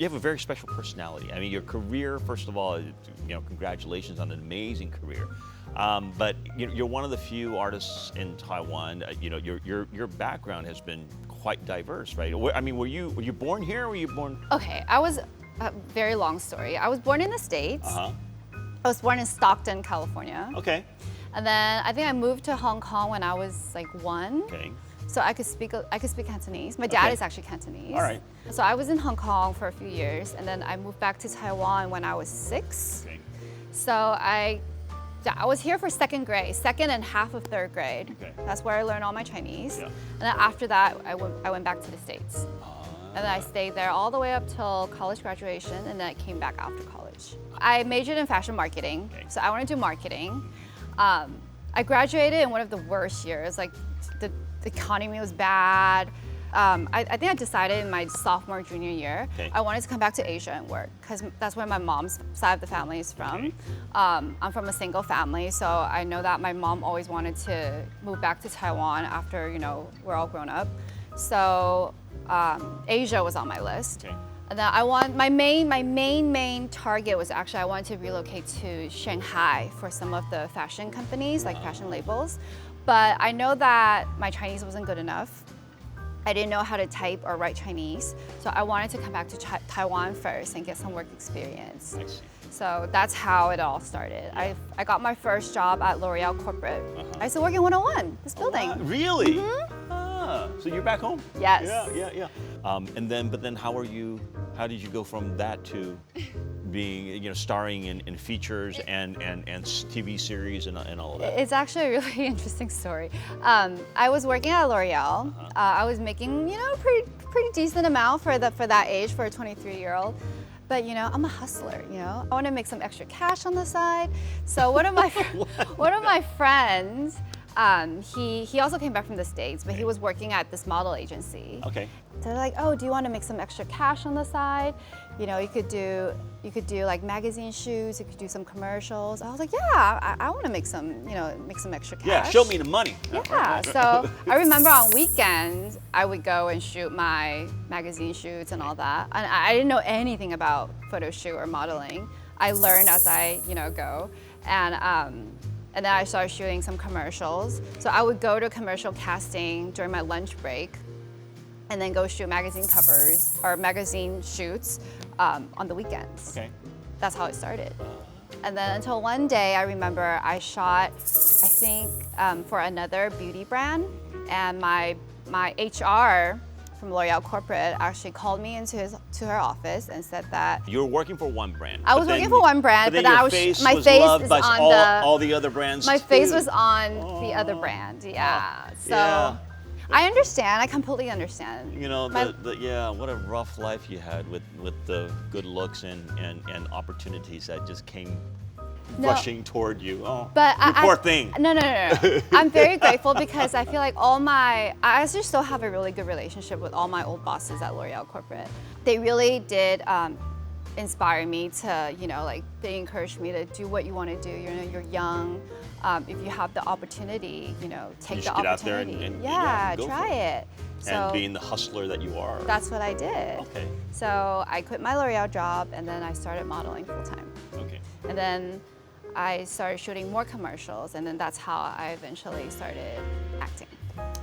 have a very special personality. I mean, your career, first of all, congratulations on an amazing career. But you're one of the few artists in Taiwan. Your background has been quite diverse, right? I mean, were you born here or were you born? Okay, I was a very long story. I was born in the States. Uh-huh. I was born in Stockton, California. Okay. And then I think I moved to Hong Kong when I was like 1. Okay. So I could speak Cantonese. My dad Okay. is actually Cantonese. All right. So I was in Hong Kong for a few years, and then I moved back to Taiwan when I was 6. Okay. So I was here for second and half of third grade. Okay. That's where I learned all my Chinese. Yeah. And then after that, I went back to the States. And then I stayed there all the way up till college graduation, and then I came back after college. I majored in fashion marketing, Okay. so I wanted to do marketing. I graduated in one of the worst years. Like the economy was bad. I think I decided in my sophomore, junior year, Okay. I wanted to come back to Asia and work because that's where my mom's side of the family is from. Okay. I'm from a single family, so I know that my mom always wanted to move back to Taiwan after, we're all grown up. So Asia was on my list. Okay. And then my main target was actually I wanted to relocate to Shanghai for some of the fashion companies, like fashion labels. But I know that my Chinese wasn't good enough. I didn't know how to type or write Chinese. So I wanted to come back to Taiwan first and get some work experience. I see. So that's how it all started. I got my first job at L'Oreal Corporate. I used to work in 101, this building. Really? Ah, so you're back home? Yes. Yeah. But then how did you go from that to being, starring in features and TV series and all of that? It's actually a really interesting story. I was working at L'Oreal. I was making, pretty decent amount for that age for a 23-year-old. But I'm a hustler. I want to make some extra cash on the side. So one of my friends, he also came back from the States, but he was working at this model agency. Okay. They're like, oh, do you want to make some extra cash on the side? You could do like magazine shoots. You could do some commercials. I was like, yeah, I want to make some extra cash. Yeah, show me the money. Yeah. So I remember on weekends I would go and shoot my magazine shoots and all that. And I didn't know anything about photo shoot or modeling. I learned as I go. And then I started shooting some commercials. So I would go to commercial casting during my lunch break and then go shoot magazine covers or magazine shoots on the weekends. Okay. That's how it started. And then until one day, I remember I shot, I think, for another beauty brand. And my HR from L'Oreal Corporate actually called me to her office and said that You were working for one brand. I was working for one brand, but then my face my was face loved is by on all the other brands. my face too. was on the other brand. Yeah. So Yeah. I understand. I completely understand. What a rough life you had with the good looks and opportunities that just came rushing toward you. Oh, But you poor thing. No. I'm very grateful because I feel like I actually still have a really good relationship with all my old bosses at L'Oreal Corporate. They really did inspire me to, they encouraged me to do what you want to do. You're young. If you have the opportunity, take the opportunity. Get out there and go try for it. So and being the hustler that you are. that's what I did. Okay. So I quit my L'Oreal job and then I started modeling full time. Okay. And then I started shooting more commercials, and then that's how I eventually started acting.